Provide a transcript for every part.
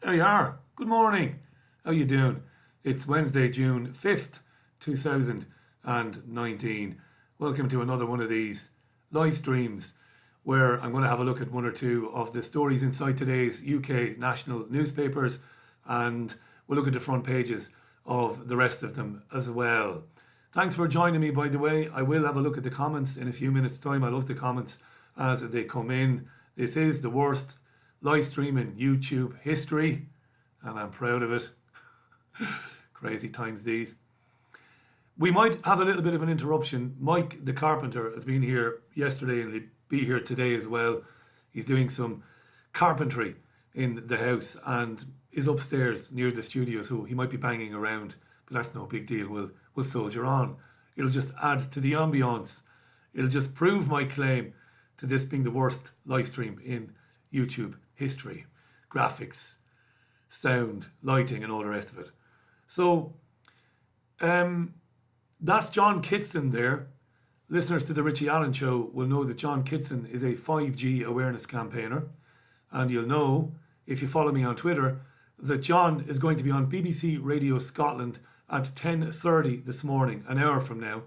There you are. Good morning. How you doing? It's Wednesday, June 5th, 2019. Welcome to another one of these live streams where I'm going to have a look at one or two of the stories inside today's UK national newspapers, and we'll look at the front pages of the rest of them as well. Thanks for joining me, by the way. I will have a look at the comments in a few minutes' time. I love the comments as they come in. This is the worst live stream in YouTube history, and I'm proud of it. Crazy times these. We might have a little bit of an interruption. Mike the carpenter has been here yesterday and he'll be here today as well. He's doing some carpentry in the house and is upstairs near the studio, so he might be banging around, but that's no big deal. We'll soldier on. It'll just add to the ambience. It'll just prove my claim to this being the worst live stream in YouTube history. Graphics, sound, lighting, and all the rest of it. So, that's John Kitson there. Listeners to the Richie Allen Show will know that John Kitson is a 5G awareness campaigner. And you'll know, if you follow me on Twitter, that John is going to be on BBC Radio Scotland at 10:30 this morning, an hour from now.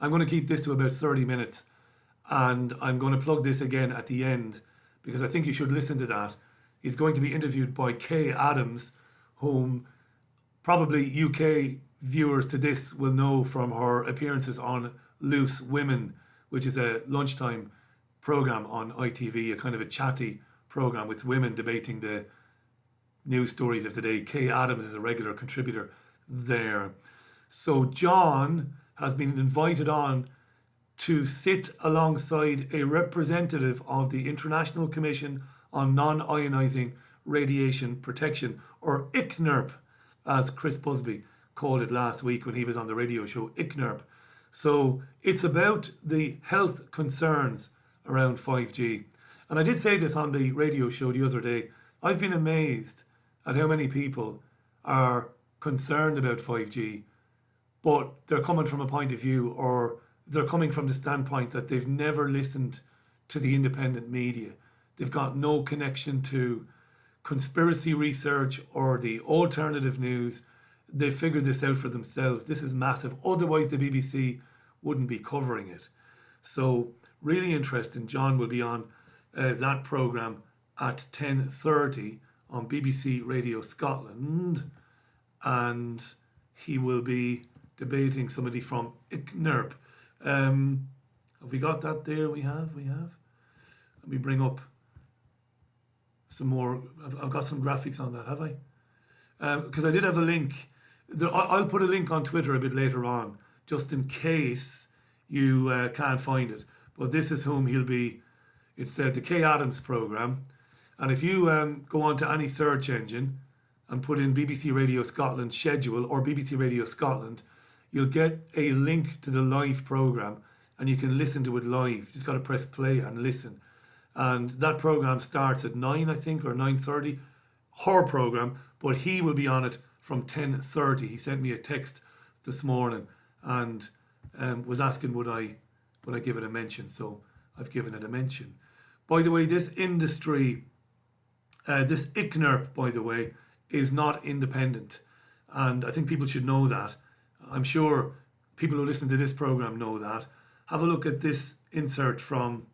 I'm going to keep this to about 30 minutes. And I'm going to plug this again at the end, because I think you should listen to that. He's going to be interviewed by Kay Adams, whom probably UK viewers to this will know from her appearances on Loose Women, which is a lunchtime programme on ITV, a kind of a chatty programme with women debating the news stories of today. Kay Adams is a regular contributor there. So John has been invited on to sit alongside a representative of the International Commission on Non-Ionising Radiation Protection, or ICNIRP, as Chris Busby called it last week when he was on the radio show, ICNIRP. So it's about the health concerns around 5G. And I did say this on the radio show the other day. I've been amazed at how many people are concerned about 5G, but they're coming from a point of view, or they're coming from the standpoint that they've never listened to the independent media. They've got no connection to conspiracy research or the alternative news. They figured this out for themselves. This is massive. Otherwise, the BBC wouldn't be covering it. So, really interesting. John will be on that programme at 10:30 on BBC Radio Scotland. And he will be debating somebody from ICNIRP. Have we got that there? We have. Let me bring up some more. I've got some graphics on that, have I? Because I did have a link. I'll put a link on Twitter a bit later on, just in case you can't find it. But this is whom he'll be. It's the Kay Adams programme. And if you go on to any search engine and put in BBC Radio Scotland schedule or BBC Radio Scotland, you'll get a link to the live programme and you can listen to it live. You just got to press play and listen. And that programme starts at 9, I think, or 9:30, her programme, but he will be on it from 10:30. He sent me a text this morning and was asking would I give it a mention. So I've given it a mention. By the way, this industry, this ICNIRP, by the way, is not independent. And I think people should know that. I'm sure people who listen to this programme know that. Have a look at this insert from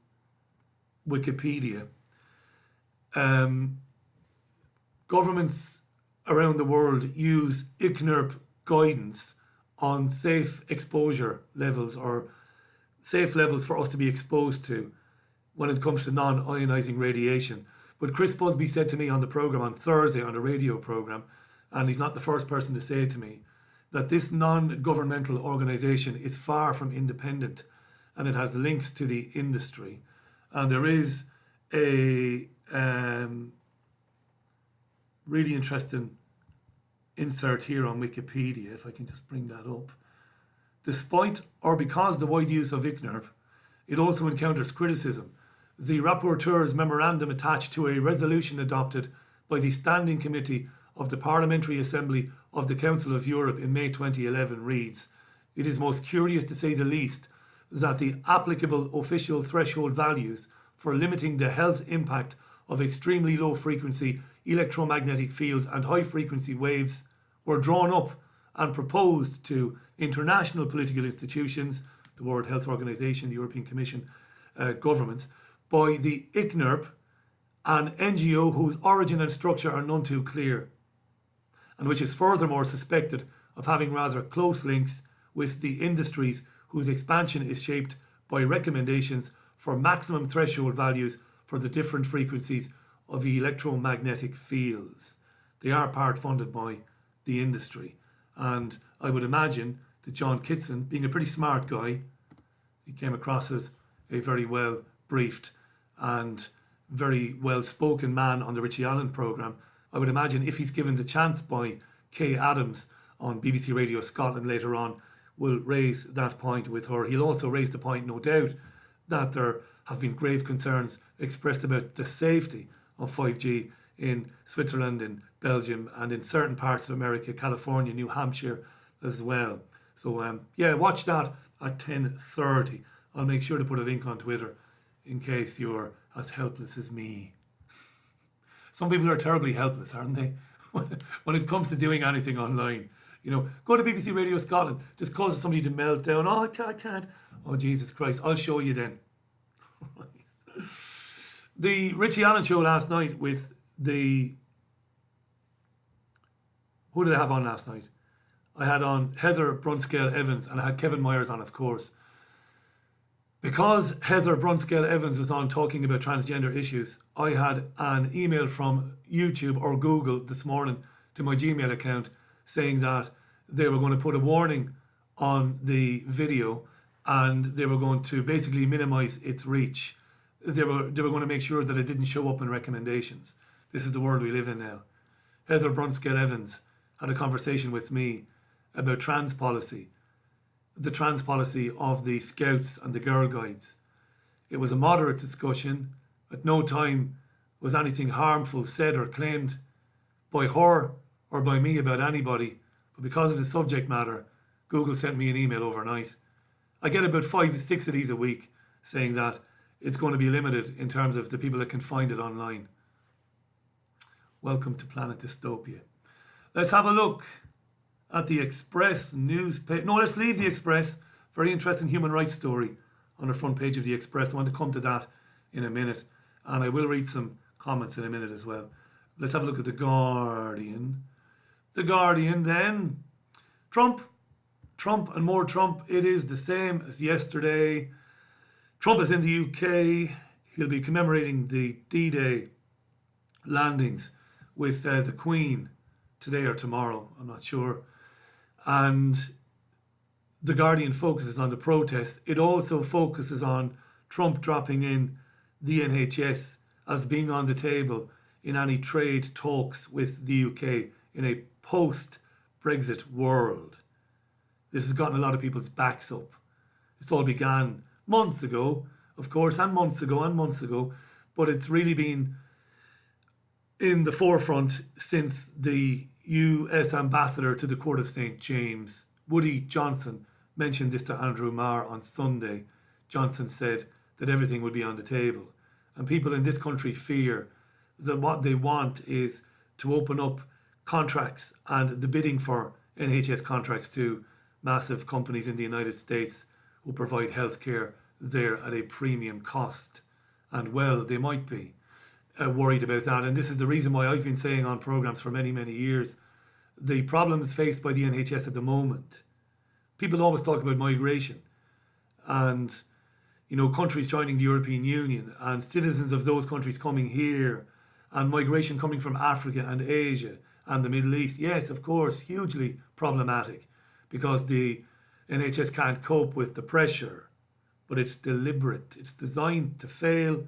Wikipedia. Governments around the world use ICNIRP guidance on safe exposure levels, or safe levels for us to be exposed to when it comes to non-ionising radiation. But Chris Busby said to me on the programme on Thursday, on a radio programme, and he's not the first person to say it to me, that this non-governmental organisation is far from independent and it has links to the industry. And there is a really interesting insert here on Wikipedia, if I can just bring that up. Despite or because the wide use of ICNIRP, it also encounters criticism. The rapporteur's memorandum attached to a resolution adopted by the Standing Committee of the Parliamentary Assembly of the Council of Europe in May 2011 reads, "It is most curious to say the least that the applicable official threshold values for limiting the health impact of extremely low frequency electromagnetic fields and high frequency waves were drawn up and proposed to international political institutions, the World Health Organization, the European Commission, governments, by the ICNIRP, an NGO whose origin and structure are none too clear, and which is furthermore suspected of having rather close links with the industries whose expansion is shaped by recommendations for maximum threshold values for the different frequencies of electromagnetic fields. They are part funded by the industry. And I would imagine that John Kitson, being a pretty smart guy, he came across as a very well briefed and very well spoken man on the Richie Allen programme. I would imagine if he's given the chance by Kay Adams on BBC Radio Scotland later on, will raise that point with her. He'll also raise the point, no doubt, that there have been grave concerns expressed about the safety of 5G in Switzerland, in Belgium, and in certain parts of America, California, New Hampshire as well. So yeah, watch that at 10:30. I'll make sure to put a link on Twitter in case you're as helpless as me. Some people are terribly helpless, aren't they? When it comes to doing anything online. You know, go to BBC Radio Scotland, just cause somebody to melt down. Oh, I can't. Oh, Jesus Christ, I'll show you then. The Richie Allen show last night with the... Who did I have on last night? I had on Heather Brunscale Evans, and I had Kevin Myers on, of course. Because Heather Brunscale Evans was on talking about transgender issues, I had an email from YouTube or Google this morning to my Gmail account saying that they were going to put a warning on the video and they were going to basically minimize its reach. They were going to make sure that it didn't show up in recommendations. This is the world we live in now. Heather Brunscale Evans had a conversation with me about trans policy, the trans policy of the Scouts and the Girl Guides. It was a moderate discussion. At no time was anything harmful said or claimed by her or by me about anybody. But because of the subject matter, Google sent me an email overnight. I get about 5 or 6 of these a week saying that it's going to be limited in terms of the people that can find it online. Welcome to Planet Dystopia. Let's have a look at the Express newspaper. No, let's leave the Express. Very interesting human rights story on the front page of the Express. I want to come to that in a minute. And I will read some comments in a minute as well. Let's have a look at The Guardian. The Guardian then. Trump and more Trump. It is the same as yesterday. Trump is in the UK. He'll be commemorating the D-Day landings with the Queen today or tomorrow. I'm not sure. And The Guardian focuses on the protests. It also focuses on Trump dropping in the NHS as being on the table in any trade talks with the UK in a post-Brexit world. This has gotten a lot of people's backs up. This all began months ago, of course, and months ago, but it's really been in the forefront since the US ambassador to the Court of St. James, Woody Johnson, mentioned this to Andrew Marr on Sunday. Johnson said that everything would be on the table. And people in this country fear that what they want is to open up contracts and the bidding for NHS contracts to massive companies in the United States who provide healthcare there at a premium cost. And well, they might be worried about that. And this is the reason why I've been saying on programs for many, many years, the problems faced by the NHS at the moment. People always talk about migration and, you know, countries joining the European Union and citizens of those countries coming here and migration coming from Africa and Asia and the Middle East. Yes, of course, hugely problematic because the NHS can't cope with the pressure, but it's deliberate. It's designed to fail,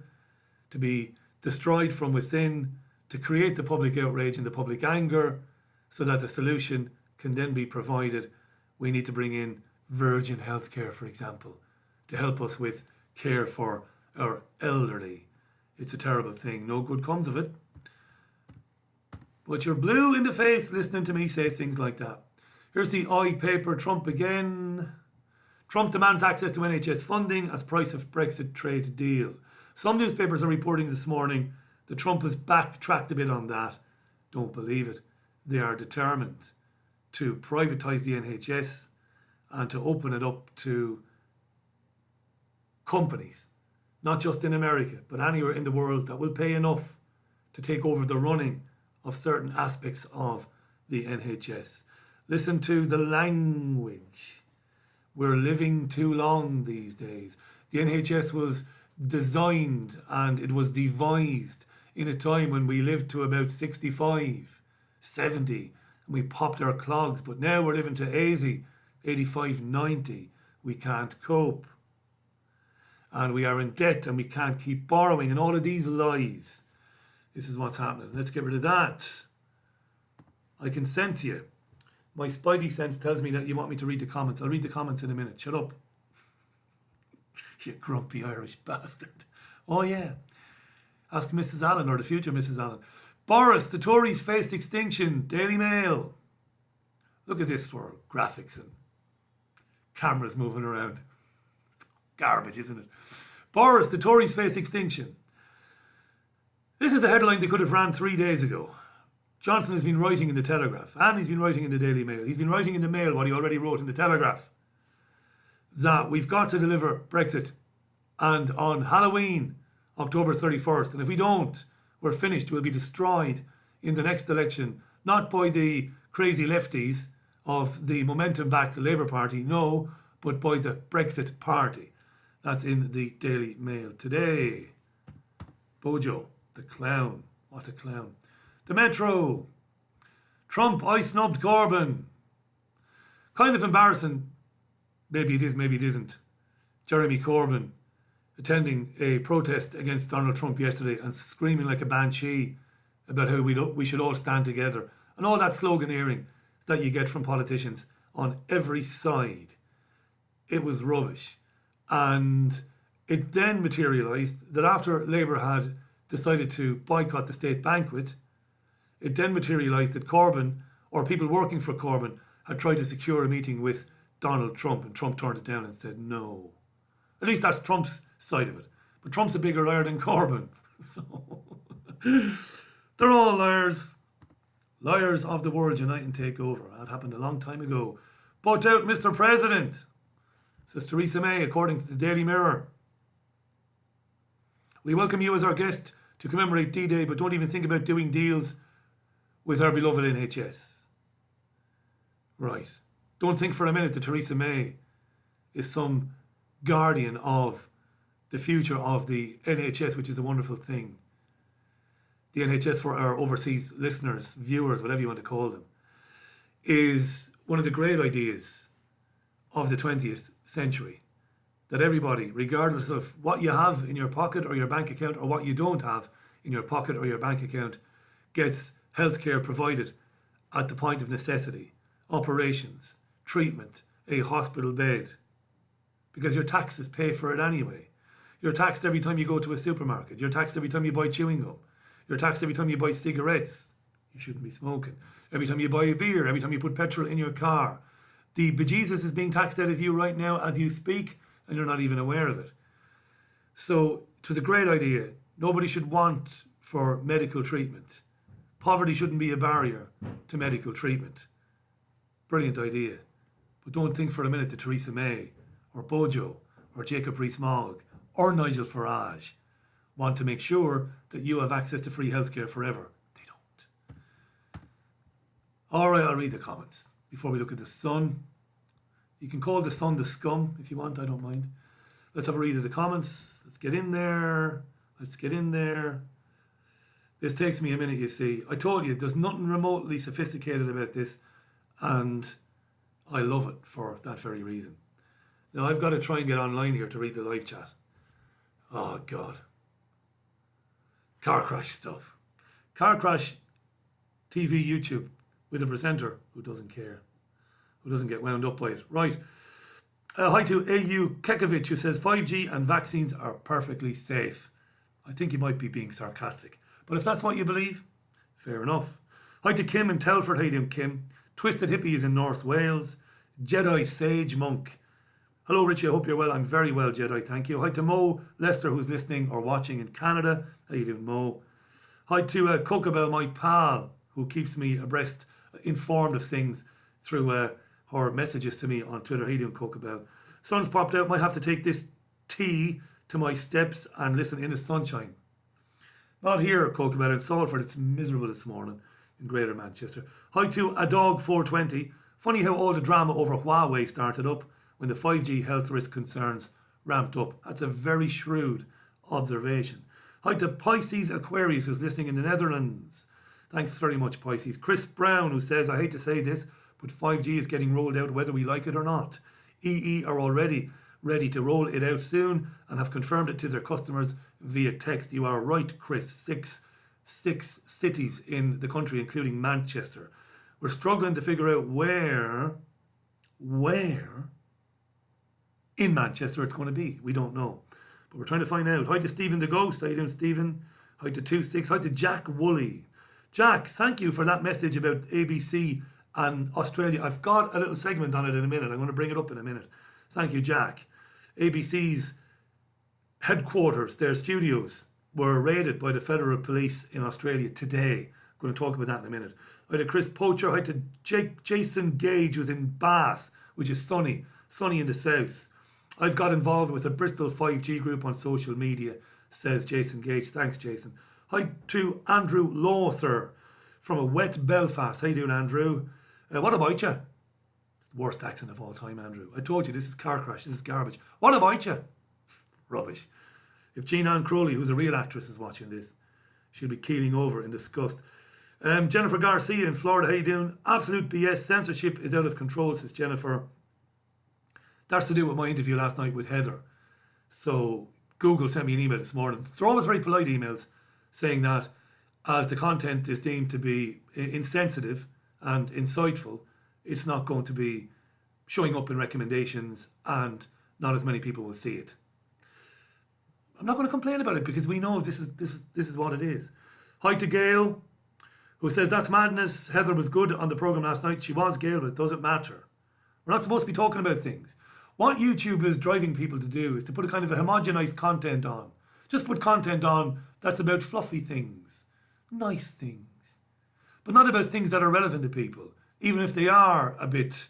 to be destroyed from within, to create the public outrage and the public anger so that the solution can then be provided. We need to bring in Virgin Healthcare, for example, to help us with care for our elderly. It's a terrible thing. No good comes of it. But you're blue in the face listening to me say things like that. Here's the I paper, Trump again. Trump demands access to NHS funding as price of Brexit trade deal. Some newspapers are reporting this morning that Trump has backtracked a bit on that don't believe it. They are determined to privatise the NHS and to open it up to companies, not just in America, but anywhere in the world that will pay enough to take over the running of certain aspects of the NHS. Listen to the language. We're living too long these days. The NHS was designed and it was devised in a time when we lived to about 65, 70, and we popped our clogs. But now we're living to 80, 85, 90. We can't cope. And we are in debt and we can't keep borrowing, and all of these lies. This is what's happening. Let's get rid of that. I can sense you. My spidey sense tells me that you want me to read the comments. I'll read the comments in a minute. Shut up. You grumpy Irish bastard. Oh yeah. Ask Mrs. Allen, or the future Mrs. Allen. Boris, the Tories faced extinction. Daily Mail. Look at this for graphics and cameras moving around. It's garbage, isn't it? Boris, the Tories face extinction. This is the headline they could have ran 3 days ago. Johnson has been writing in the Telegraph, and he's been writing in the Daily Mail. He's been writing in the Mail what he already wrote in the Telegraph. That we've got to deliver Brexit. And on Halloween, October 31st, and if we don't, we're finished. We'll be destroyed in the next election, not by the crazy lefties of the momentum-backed Labour Party, no, but by the Brexit Party. That's in the Daily Mail today. Bojo, the clown. What a clown. The Metro. Trump, I snubbed Corbyn. Kind of embarrassing. Maybe it is, maybe it isn't. Jeremy Corbyn attending a protest against Donald Trump yesterday and screaming like a banshee about how we should all stand together. And all that sloganeering that you get from politicians on every side. It was rubbish. And it then materialised that after Labour had decided to boycott the state banquet, it then materialised that Corbyn, or people working for Corbyn, had tried to secure a meeting with Donald Trump, and Trump turned it down and said no. At least that's Trump's side of it. But Trump's a bigger liar than Corbyn. So they're all liars. Liars of the world unite and take over. That happened a long time ago. Put out Mr. President, says Theresa May, according to the Daily Mirror. We welcome you as our guest to commemorate D-Day, but don't even think about doing deals with our beloved NHS. Right. Don't think for a minute that Theresa May is some guardian of the future of the NHS, which is a wonderful thing. The NHS, for our overseas listeners, viewers, whatever you want to call them, is one of the great ideas of the 20th century. That everybody, regardless of what you have in your pocket or your bank account, or what you don't have in your pocket or your bank account, gets healthcare provided at the point of necessity. Operations, treatment, a hospital bed. Because your taxes pay for it anyway. You're taxed every time you go to a supermarket. You're taxed every time you buy chewing gum. You're taxed every time you buy cigarettes. You shouldn't be smoking. Every time you buy a beer. Every time you put petrol in your car. The bejesus is being taxed out of you right now as you speak, and you're not even aware of it. So it was a great idea. Nobody should want for medical treatment. Poverty shouldn't be a barrier to medical treatment. Brilliant idea. But don't think for a minute that Theresa May or Bojo or Jacob Rees-Mogg or Nigel Farage want to make sure that you have access to free healthcare forever. They don't. All right, I'll read the comments before we look at the Sun. You can call the Sun the scum if you want, I don't mind. Let's have a read of the comments. Let's get in there. This takes me a minute, you see. I told you, there's nothing remotely sophisticated about this, and I love it for that very reason. Now, I've got to try and get online here to read the live chat. Oh, God. Car crash stuff. Car crash TV YouTube with a presenter who doesn't care, who doesn't get wound up by it. Right. Hi to AU Kekovic, who says 5G and vaccines are perfectly safe. I think he might be being sarcastic. But if that's what you believe, fair enough. Hi to Kim in Telford. How you doing, Kim? Twisted Hippie is in North Wales. Jedi Sage Monk. Hello, Richie. I hope you're well. I'm very well, Jedi. Thank you. Hi to Mo Lester, who's listening or watching in Canada. How you doing, Mo? Hi to Cocabelle, my pal, who keeps me abreast, informed of things through her messages to me on Twitter. How you doing, Coca-Bell? Sun's popped out. Might have to take this tea to my steps and listen in the sunshine. Not here, Coca-Bell, in Salford. It's miserable this morning in Greater Manchester. Hi to a dog 420. Funny how all the drama over Huawei started up when the 5G health risk concerns ramped up. That's a very shrewd observation. Hi to Pisces Aquarius, who's listening in the Netherlands. Thanks very much, Pisces. Chris Brown, who says, I hate to say this, but 5G is getting rolled out whether we like it or not. EE are already ready to roll it out soon and have confirmed it to their customers via text. You are right, Chris. Six cities in the country, including Manchester. We're struggling to figure out where in Manchester it's going to be. We don't know. But we're trying to find out. Hi to Stephen the Ghost. How you doing, Stephen? Hi to 26. Hi to Jack Woolley. Jack, thank you for that message about ABC and Australia. I've got a little segment on it in a minute. I'm going to bring it up in a minute. Thank you, Jack. ABC's headquarters, their studios, were raided by the federal police in Australia today. I'm going to talk about that in a minute. Hi to Chris Poacher. Hi to Jason Gage, who's in Bath, which is sunny in the south. I've got involved with a Bristol 5G group on social media, says Jason Gage. Thanks, Jason. Hi to Andrew Lawther from a wet Belfast. How you doing, Andrew? What about you? Worst accent of all time, Andrew. I told you, this is car crash. This is garbage. What about you? Rubbish. If Jean Ann Crowley, who's a real actress, is watching this, she'll be keeling over in disgust. Jennifer Garcia in Florida. How you doing? Absolute BS. Censorship is out of control, says Jennifer. That's to do with my interview last night with Heather. So Google sent me an email this morning. They're always very polite emails saying that as the content is deemed to be insensitive and insightful, it's not going to be showing up in recommendations and not as many people will see it. I'm not going to complain about it because we know this is what it is. Hi to Gail, who says, that's madness. Heather was good on the programme last night. She was, Gail, but it doesn't matter. We're not supposed to be talking about things. What YouTube is driving people to do is to put a kind of a homogenized content on. Just put content on that's about fluffy things, nice things, but not about things that are relevant to people, even if they are a bit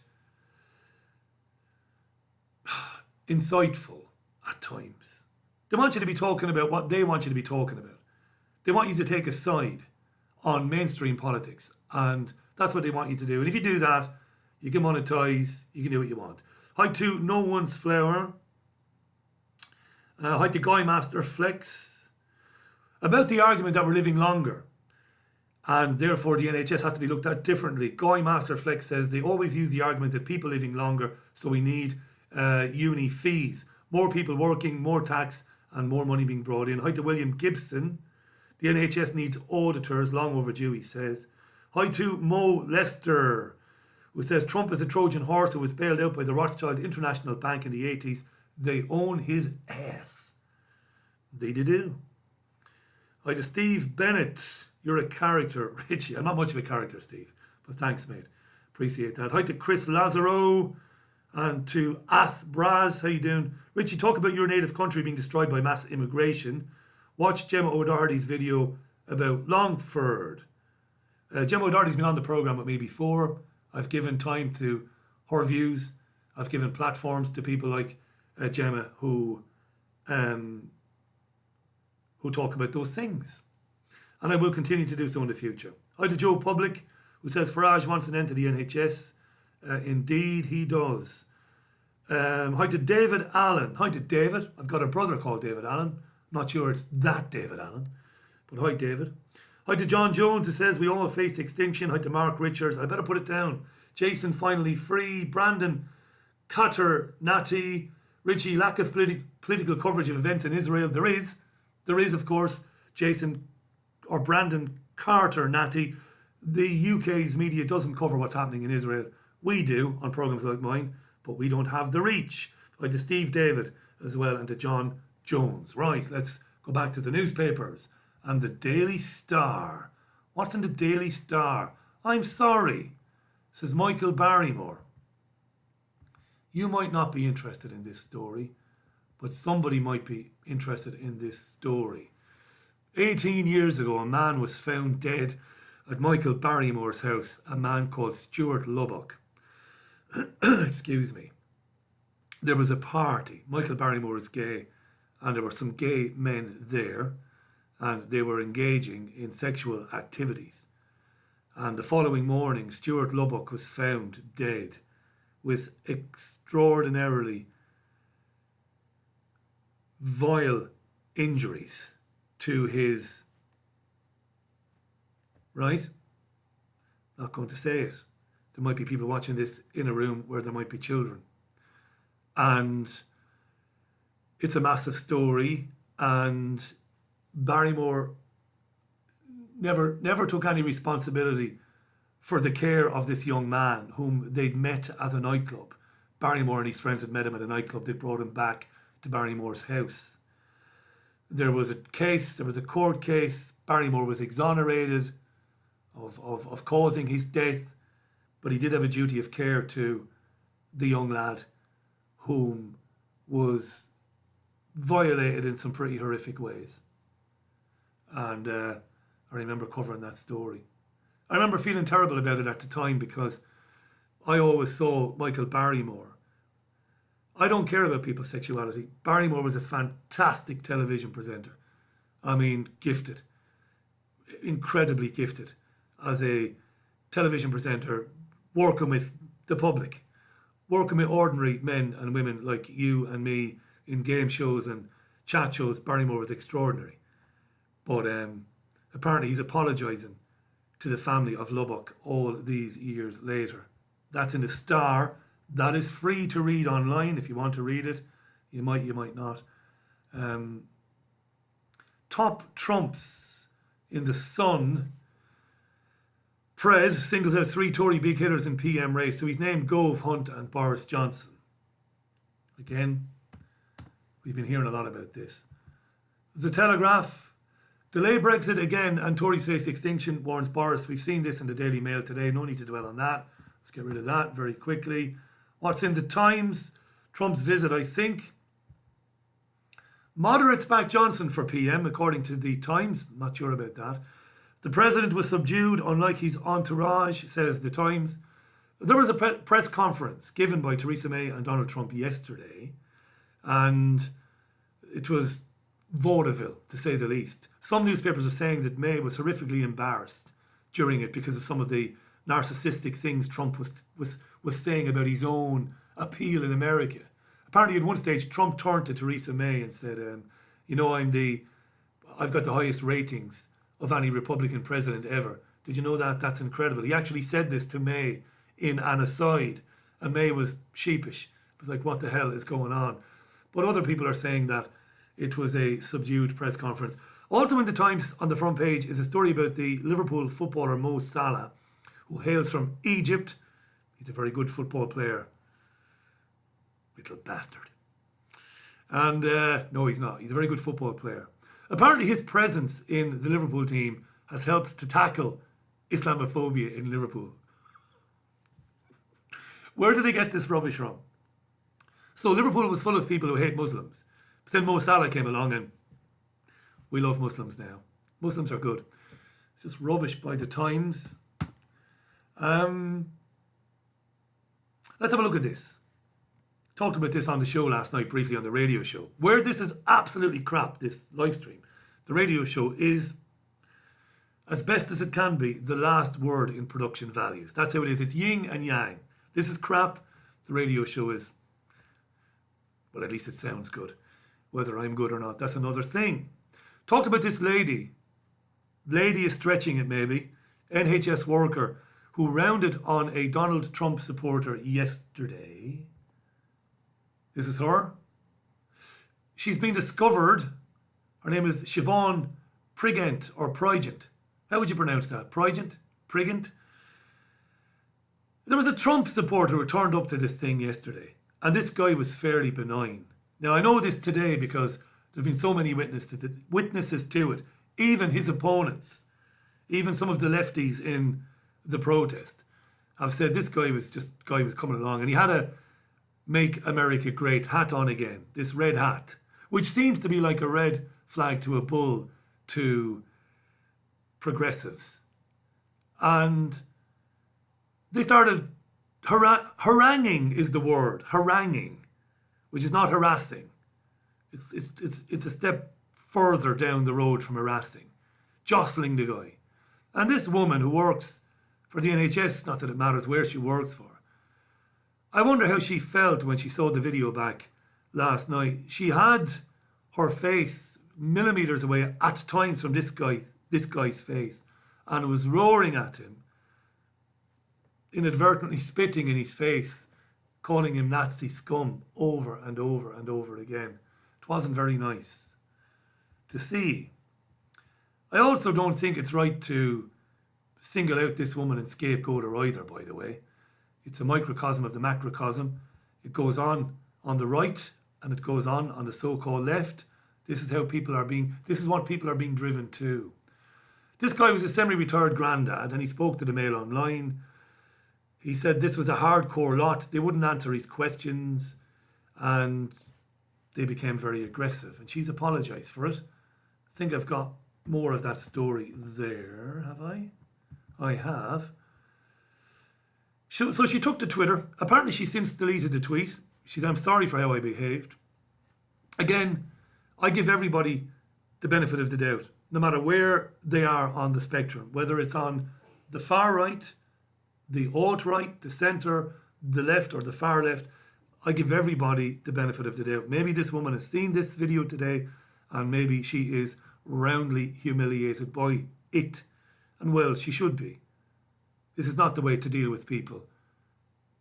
insightful at times. They want you to be talking about what they want you to be talking about. They want you to take a side on mainstream politics, and that's what they want you to do. And if you do that, you can monetize, you can do what you want. Hi to No One's Flower. Hi to Guy Master Flex. About the argument that we're living longer and therefore the NHS has to be looked at differently. Guy Master Flex says they always use the argument that people living longer, so we need uni fees. More people working, more tax and more money being brought in. Hi to William Gibson. The NHS needs auditors, long overdue, he says. Hi to Mo Lester, who says Trump is a Trojan horse who was bailed out by the Rothschild International Bank in the 80s. They own his ass. They do. Hi to Steve Bennett. You're a character. Richie, I'm not much of a character, Steve, but thanks, mate. Appreciate that. Hi to Chris Lazaro and to Ath Braz. How you doing? Richie, talk about your native country being destroyed by mass immigration. Watch Gemma O'Doherty's video about Longford. Gemma O'Doherty's been on the programme with me before. I've given time to her views. I've given platforms to people like Gemma who talk about those things. And I will continue to do so in the future. Hi to Joe Public, who says Farage wants an end to the NHS. Indeed, he does. Hi to David Allen. Hi to David. I've got a brother called David Allen. I'm not sure it's that David Allen, but hi, David. Hi to John Jones, who says we all face extinction. Hi to Mark Richards. I better put it down. Jason finally free. Brandon Cutter Natty. Richie, lack of political coverage of events in Israel. There is, of course, Jason or Brandon Carter Natty. The UK's media doesn't cover what's happening in Israel. We do on programmes like mine, but we don't have the reach. Hi to Steve David as well and to John Jones. Right, let's go back to the newspapers and the Daily Star. What's in the Daily Star? I'm sorry, says Michael Barrymore. You might not be interested in this story, but somebody might be interested in this story. 18 years ago, a man was found dead at Michael Barrymore's house, a man called Stuart Lubbock. Excuse me. There was a party. Michael Barrymore is gay, and there were some gay men there, and they were engaging in sexual activities. And the following morning, Stuart Lubbock was found dead with extraordinarily vile injuries to his, right? Not going to say it. There might be people watching this in a room where there might be children. And it's a massive story, and Barrymore never took any responsibility for the care of this young man whom they'd met at a nightclub. Barrymore and his friends had met him at a nightclub. They brought him back to Barrymore's house. There was a court case. Barrymore was exonerated of causing his death, but he did have a duty of care to the young lad whom was violated in some pretty horrific ways. And I remember covering that story. I remember feeling terrible about it at the time because I always saw Michael Barrymore. I don't care about people's sexuality. Barrymore was a fantastic television presenter. I mean, gifted. Incredibly gifted as a television presenter, working with the public, working with ordinary men and women like you and me in game shows and chat shows. Barrymore was extraordinary. But apparently he's apologising to the family of Lubbock all these years later. That's in the Star. That is free to read online if you want to read it. You might not. Top trumps in the Sun. Prez singles out 3 Tory big hitters in PM race. So he's named Gove, Hunt and Boris Johnson. Again, we've been hearing a lot about this. The Telegraph. Delay Brexit again and Tories face extinction, warns Boris. We've seen this in the Daily Mail today. No need to dwell on that. Let's get rid of that very quickly. What's in the Times? Trump's visit, I think. Moderates back Johnson for PM, according to the Times. Not sure about that. The president was subdued, unlike his entourage, says the Times. There was a press conference given by Theresa May and Donald Trump yesterday, and it was vaudeville, to say the least. Some newspapers are saying that May was horrifically embarrassed during it because of some of the narcissistic things Trump was saying about his own appeal in America. Apparently at one stage Trump turned to Theresa May and said, I've got the highest ratings of any Republican president ever. Did you know that? That's incredible. He actually said this to May in an aside, and May was sheepish. It was like, what the hell is going on? But other people are saying that it was a subdued press conference. Also in the Times on the front page is a story about the Liverpool footballer Mo Salah, who hails from Egypt. He's a very good football player. Little bastard. And no, he's not. He's a very good football player. Apparently his presence in the Liverpool team has helped to tackle Islamophobia in Liverpool. Where did they get this rubbish from? So Liverpool was full of people who hate Muslims. But then Mo Salah came along and we love Muslims now. Muslims are good. It's just rubbish by the Times. Let's have a look at this. Talked about this on the show last night, briefly on the radio show. Where this is absolutely crap, this live stream, the radio show is, as best as it can be, the last word in production values. That's how it is. It's yin and yang. This is crap. The radio show is, well, at least it sounds good. Whether I'm good or not, that's another thing. Talked about this lady. Lady is stretching it maybe. NHS worker who rounded on a Donald Trump supporter yesterday. This is her. She's been discovered. Her name is Siobhan Prigent or Prigent. How would you pronounce that? Prigent? Prigent? There was a Trump supporter who turned up to this thing yesterday. And this guy was fairly benign. Now, I know this today because there have been so many witnesses to it. Even his opponents, even some of the lefties in the protest, have said this guy was coming along. And he had a Make America Great hat on again. This red hat, which seems to be like a red flag to a bull to progressives. And they started haranguing is the word, haranguing, which is not harassing. It's a step further down the road from harassing, jostling the guy. And this woman who works for the NHS, not that it matters where she works for, I wonder how she felt when she saw the video back last night. She had her face millimeters away at times from this guy's face, and was roaring at him, inadvertently spitting in his face, calling him Nazi scum over and over and over again. It wasn't very nice to see. I also don't think it's right to single out this woman and scapegoat her either, by the way. It's a microcosm of the macrocosm. It goes on the right and it goes on the so-called left. This is what people are being driven to. This guy was a semi-retired granddad and he spoke to the Mail Online. He said this was a hardcore lot. They wouldn't answer his questions and they became very aggressive. And she's apologised for it. I think I've got more of that story there, have I? I have. So she took to Twitter. Apparently she's since deleted the tweet. She said, I'm sorry for how I behaved. Again, I give everybody the benefit of the doubt, no matter where they are on the spectrum, whether it's on the far right, the alt-right, the centre, the left or the far left. I give everybody the benefit of the doubt. Maybe this woman has seen this video today and maybe she is roundly humiliated by it. And well, she should be. This is not the way to deal with people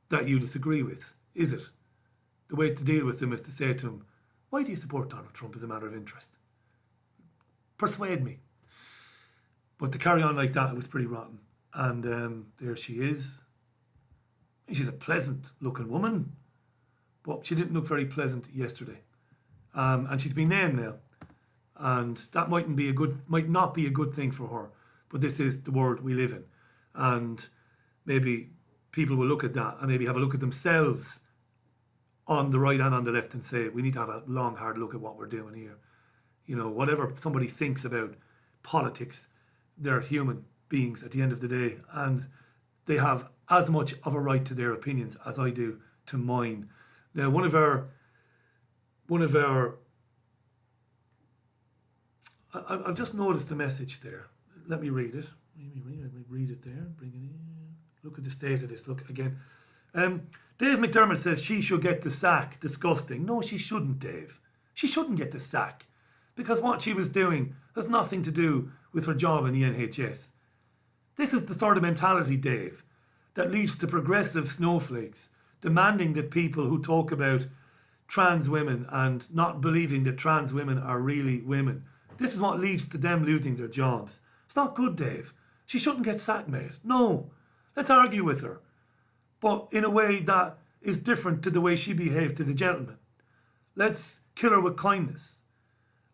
that you disagree with, is it? The way to deal with them is to say to them, why do you support Donald Trump as a matter of interest? Persuade me. But to carry on like that, it was pretty rotten. And there she is. She's a pleasant looking woman, but she didn't look very pleasant yesterday. And she's been named now. And that might not be a good thing for her. But this is the world we live in. And maybe people will look at that and maybe have a look at themselves on the right and on the left and say, we need to have a long, hard look at what we're doing here. You know, whatever somebody thinks about politics, they're human beings at the end of the day. And they have as much of a right to their opinions as I do to mine. Now, one of our I've just noticed a message there. Let me read it. Let me read it there. Bring it in. Look at the state of this. Look again. Dave McDermott says she should get the sack. Disgusting. No, she shouldn't, Dave. She shouldn't get the sack. Because what she was doing has nothing to do with her job in the NHS. This is the sort of mentality, Dave, that leads to progressive snowflakes demanding that people who talk about trans women and not believing that trans women are really women, this is what leads to them losing their jobs. It's not good, Dave. She shouldn't get sacked, mate. No. Let's argue with her. But in a way that is different to the way she behaved to the gentleman. Let's kill her with kindness.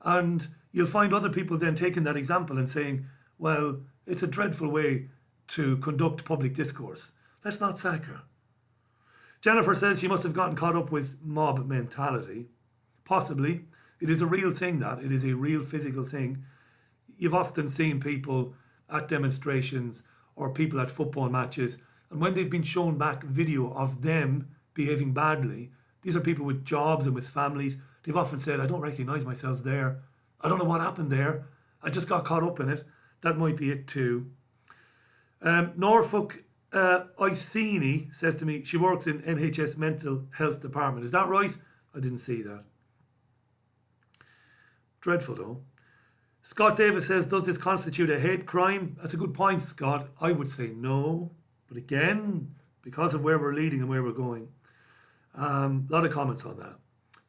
And you'll find other people then taking that example and saying, well, it's a dreadful way to conduct public discourse. Let's not sack her. Jennifer says she must have gotten caught up with mob mentality. Possibly. It is a real thing, that. It is a real physical thing. You've often seen people at demonstrations or people at football matches, and when they've been shown back video of them behaving badly, these are people with jobs and with families. They've often said, I don't recognise myself there. I don't know what happened there. I just got caught up in it. That might be it too. Norfolk Iceni says to me, she works in NHS mental health department. Is that right? I didn't see that. Dreadful though. Scott Davis says, does this constitute a hate crime? That's a good point, Scott. I would say no. But again, because of where we're leading and where we're going, a lot of comments on that.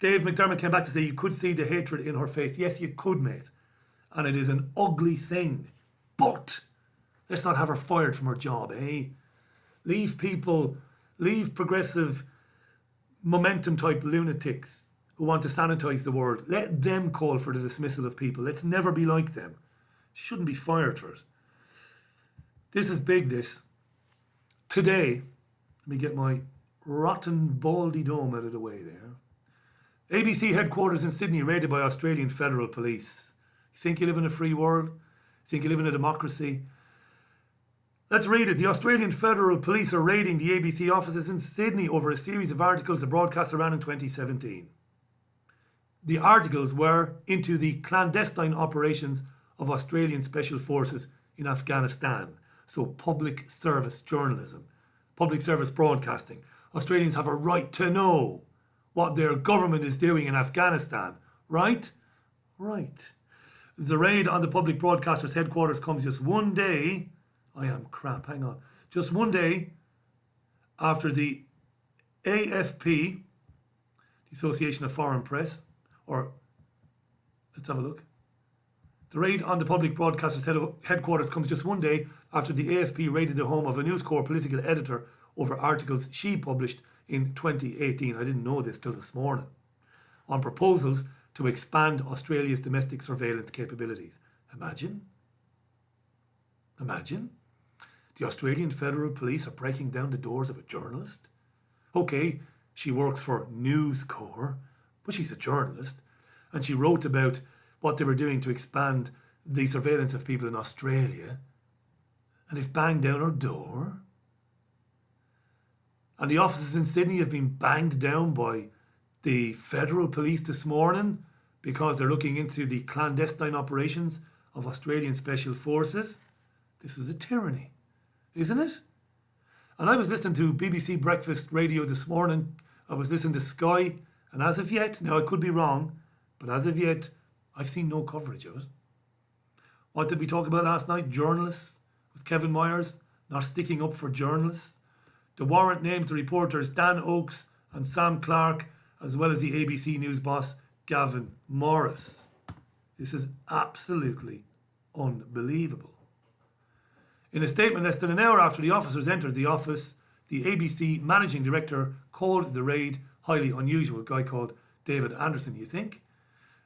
Dave McDermott came back to say you could see the hatred in her face. Yes, you could, mate. And it is an ugly thing. But let's not have her fired from her job, eh? Leave progressive momentum type lunatics who want to sanitize the world. Let them call for the dismissal of people. Let's never be like them. Shouldn't be fired for it. This is big, this. Today, let me get my rotten baldy dome out of the way there. ABC headquarters in Sydney raided by Australian Federal Police. You think you live in a free world? You think you live in a democracy? Let's read it. The Australian Federal Police are raiding the ABC offices in Sydney over a series of articles the broadcaster ran in 2017. The articles were into the clandestine operations of Australian Special Forces in Afghanistan. So public service journalism, public service broadcasting. Australians have a right to know what their government is doing in Afghanistan. Right? Right. The raid on the public broadcaster's headquarters comes just one day. I am crap, hang on. Just one day after the AFP, the Association of Foreign Press, or let's have a look. The raid on the public broadcaster's headquarters comes just one day after the AFP raided the home of a News Corp political editor over articles she published in 2018. I didn't know this till this morning. On proposals to expand Australia's domestic surveillance capabilities. Imagine. The Australian Federal Police are breaking down the doors of a journalist. Okay, she works for News Corp, but she's a journalist. And she wrote about what they were doing to expand the surveillance of people in Australia. And they've banged down her door. And the offices in Sydney have been banged down by the Federal Police this morning because they're looking into the clandestine operations of Australian Special Forces. This is a tyranny, isn't it? And I was listening to BBC Breakfast Radio this morning. I was listening to Sky, and as of yet, now I could be wrong, but as of yet, I've seen no coverage of it. What did we talk about last night? Journalists, with Kevin Myers not sticking up for journalists. The warrant names the reporters Dan Oakes and Sam Clark, as well as the ABC News boss Gavin Morris. This is absolutely unbelievable. In a statement less than an hour after the officers entered the office, the ABC managing director called the raid highly unusual. A guy called David Anderson, you think?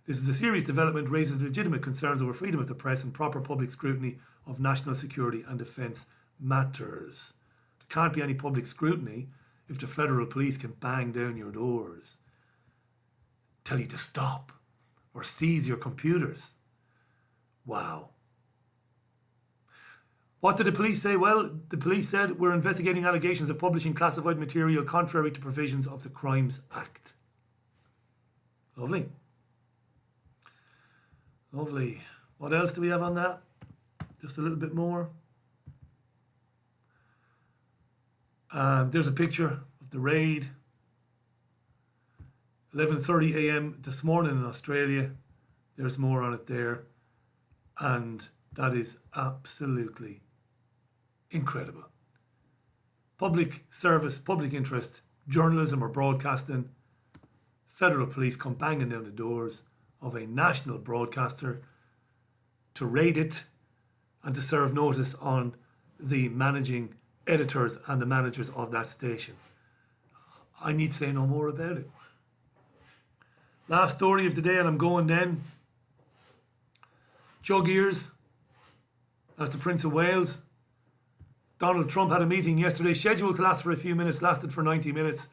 This is a serious development, raises legitimate concerns over freedom of the press and proper public scrutiny of national security and defence matters. There can't be any public scrutiny if the federal police can bang down your doors, tell you to stop, or seize your computers. Wow. What did the police say? Well, the police said, we're investigating allegations of publishing classified material contrary to provisions of the Crimes Act. Lovely. Lovely. What else do we have on that? Just a little bit more. There's a picture of the raid. 11:30 a.m. this morning in Australia. There's more on it there. And that is absolutely incredible. Public service, public interest, journalism or broadcasting. Federal police come banging down the doors of a national broadcaster to raid it and to serve notice on the managing editors and the managers of that station. I need say no more about it. Last story of the day, and I'm going then. Jug ears. That's the Prince of Wales. Donald Trump had a meeting yesterday scheduled to last for a few minutes, lasted for 90 minutes.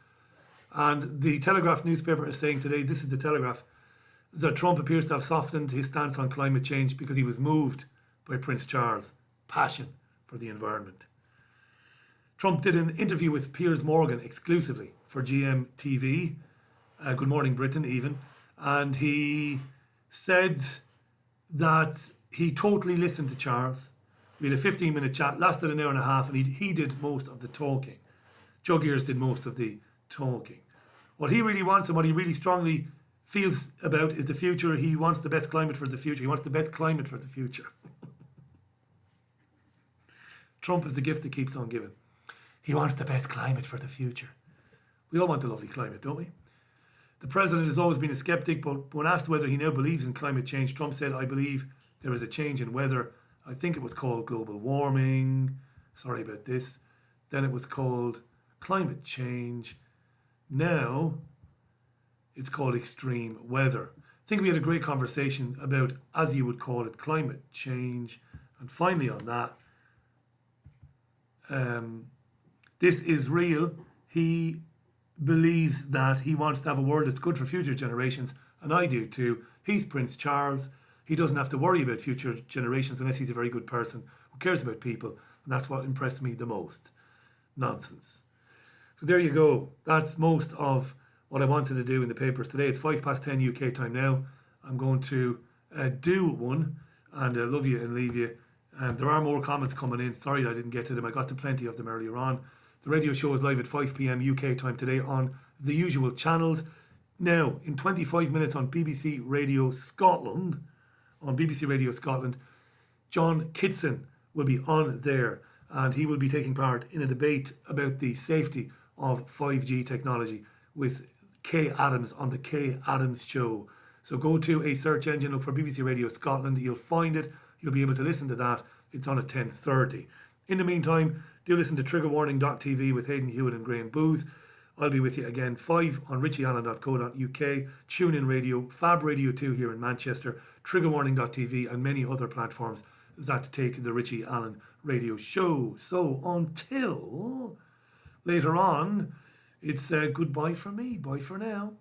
And the Telegraph newspaper is saying today, this is the Telegraph, that Trump appears to have softened his stance on climate change because he was moved by Prince Charles' passion for the environment. Trump did an interview with Piers Morgan exclusively for GMTV, Good Morning Britain even, and he said that he totally listened to Charles. We had a 15-minute chat, lasted an hour and a half, and he did most of the talking. Jug Ears did most of the talking. What he really wants and what he really strongly feels about is the future. He wants the best climate for the future. He wants the best climate for the future. Trump is the gift that keeps on giving. He wants the best climate for the future. We all want a lovely climate, don't we? The president has always been a skeptic, but when asked whether he now believes in climate change, Trump said, I believe there is a change in weather. I think it was called global warming. Sorry about this. Then it was called climate change. Now it's called extreme weather. I think we had a great conversation about, as you would call it, climate change. And finally on that, this is real. He believes that he wants to have a world that's good for future generations, and I do too. He's Prince Charles. He doesn't have to worry about future generations unless he's a very good person who cares about people And that's what impressed me the most. Nonsense. So there you go. That's most of what I wanted to do in the papers today. It's 10:05 UK time now. I'm going to do one and love you and leave you. There are more comments coming in. Sorry I didn't get to them. I got to plenty of them earlier on. The radio show is live at 5 p.m. UK time today on the usual channels. Now, in 25 minutes on BBC Radio Scotland, John Kitson will be on there, and he will be taking part in a debate about the safety of 5G technology with Kay Adams on the Kay Adams Show. So go to a search engine, look for BBC Radio Scotland, you'll find it, you'll be able to listen to that. It's on at 10:30. In the meantime, do listen to triggerwarning.tv with Hayden Hewitt and Graham Booth. I'll be with you again 5 on richieallen.co.uk, TuneIn Radio, Fab Radio 2 here in Manchester, triggerwarning.tv and many other platforms that take the Richie Allen radio show. So until later on, it's goodbye from me. Bye for now.